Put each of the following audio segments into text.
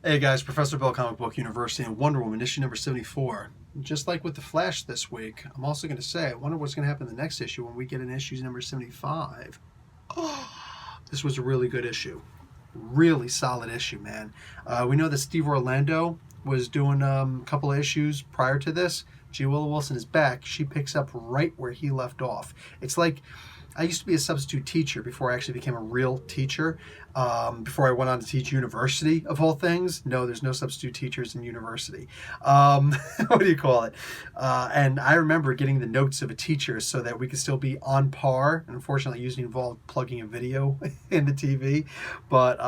Hey guys, Professor Bill, Comic Book University, and Wonder Woman, issue number 74. Just like with The Flash this week, I'm also going to say, I wonder what's going to happen in the next issue when we get in issues number 75. Oh, this was a really good issue. Really solid issue, man. We know that Steve Orlando was doing a couple of issues prior to this. G. Willow Wilson is back. She picks up right where he left off. It's like I used to be a substitute teacher before I actually became a real teacher. Before I went on to teach university, of all things. No, there's no substitute teachers in university. What do you call it? And I remember getting the notes of a teacher so that we could still be on par. And unfortunately, usually involved plugging a video in the TV. But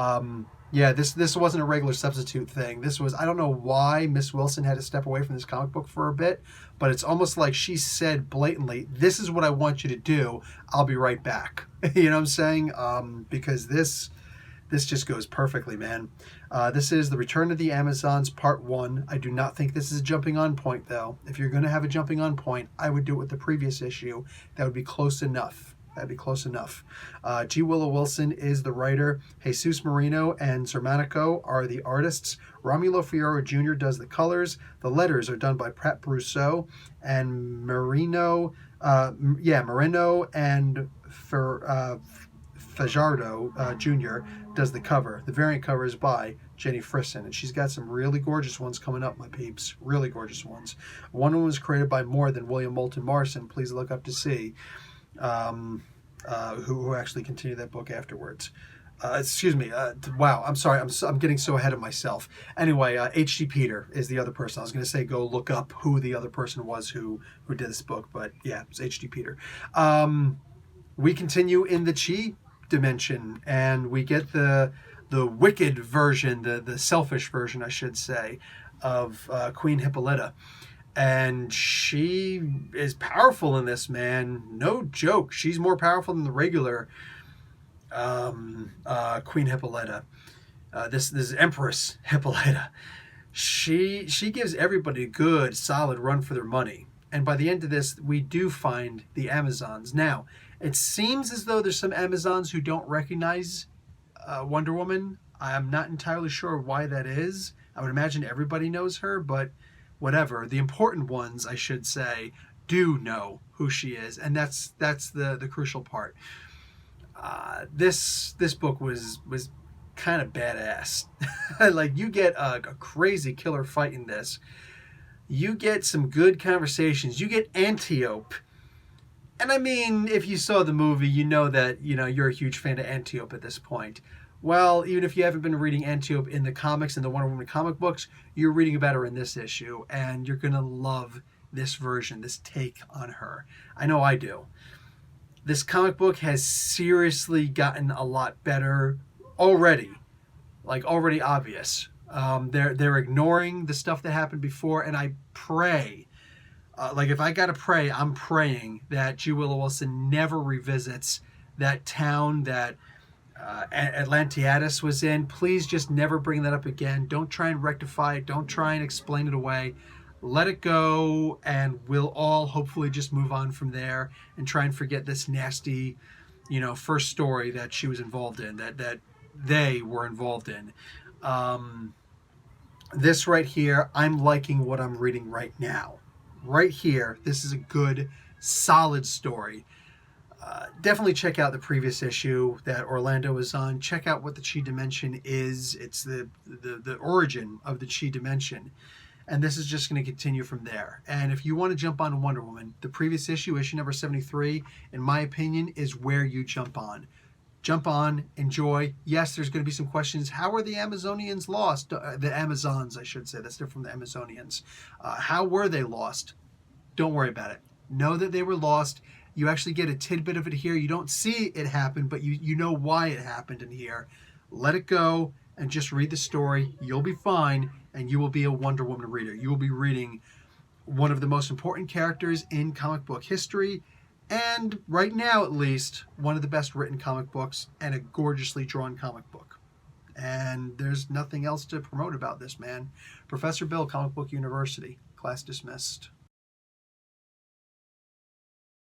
yeah, this wasn't a regular substitute thing. This was, I don't know why Miss Wilson had to step away from this comic book for a bit, but it's almost like she said blatantly, this is what I want you to do. I'll be right back. You know what I'm saying? Because this just goes perfectly, man. This is The Return of the Amazons, Part 1. I do not think this is a jumping on point, though. If you're going to have a jumping on point, I would do it with the previous issue. That would be close enough. That'd be close enough. G. Willow Wilson is the writer. Jesus Marino and Zermanico are the artists. Romulo Fiore Jr. does the colors. The letters are done by Pat Brousseau. And Marino and Fajardo Jr. does the cover. The variant cover is by Jenny Frison, and she's got some really gorgeous ones coming up, my peeps. Really gorgeous ones. One of them was created by more than William Moulton Marston. Please look up to see who actually continued that book afterwards. Excuse me. Wow, I'm sorry. I'm getting so ahead of myself. Anyway, H.G. Peter is the other person. I was going to say go look up who the other person was who did this book, but yeah, it's H.G. Peter. We continue in the Chi dimension, and we get the wicked version, the selfish version, I should say, of Queen Hippolyta. And she is powerful in this, man. No joke. She's more powerful than the regular Queen Hippolyta. This Empress Hippolyta. She gives everybody a good, solid run for their money. And by the end of this, we do find the Amazons. Now, it seems as though there's some Amazons who don't recognize Wonder Woman. I'm not entirely sure why that is. I would imagine everybody knows her, but whatever. The important ones, I should say, do know who she is, and that's the crucial part. This book was kind of badass. Like, you get a crazy killer fight in this. You get some good conversations. You get Antiope. And I mean, if you saw the movie, you know that, you're a huge fan of Antiope at this point. Well, even if you haven't been reading Antiope in the comics and the Wonder Woman comic books, you're reading about her in this issue, and you're going to love this version, this take on her. I know I do. This comic book has seriously gotten a lot better already. Like, already obvious. They're ignoring the stuff that happened before, and I pray, if I gotta pray, I'm praying that G. Willow Wilson never revisits that town that Atlantiadis was in. Please just never bring that up again. Don't try and rectify it. Don't try and explain it away. Let it go, and we'll all hopefully just move on from there and try and forget this nasty, first story that she was involved in, that they were involved in. This right here, I'm liking what I'm reading right now. Right here, this is a good, solid story. Definitely check out the previous issue that Orlando was on. Check out what the Chi Dimension is. It's the origin of the Chi Dimension. And this is just going to continue from there. And if you want to jump on Wonder Woman, the previous issue number 73, in my opinion, is where you jump on. Jump on, enjoy. Yes, there's going to be some questions. How were the Amazonians lost? The Amazons, I should say. That's different from the Amazonians. How were they lost? Don't worry about it. Know that they were lost. You actually get a tidbit of it here. You don't see it happen, but you know why it happened in here. Let it go and just read the story. You'll be fine, and you will be a Wonder Woman reader. You will be reading one of the most important characters in comic book history, and right now, at least, one of the best written comic books and a gorgeously drawn comic book. And there's nothing else to promote about this, man. Professor Bill, Comic Book University. Class dismissed.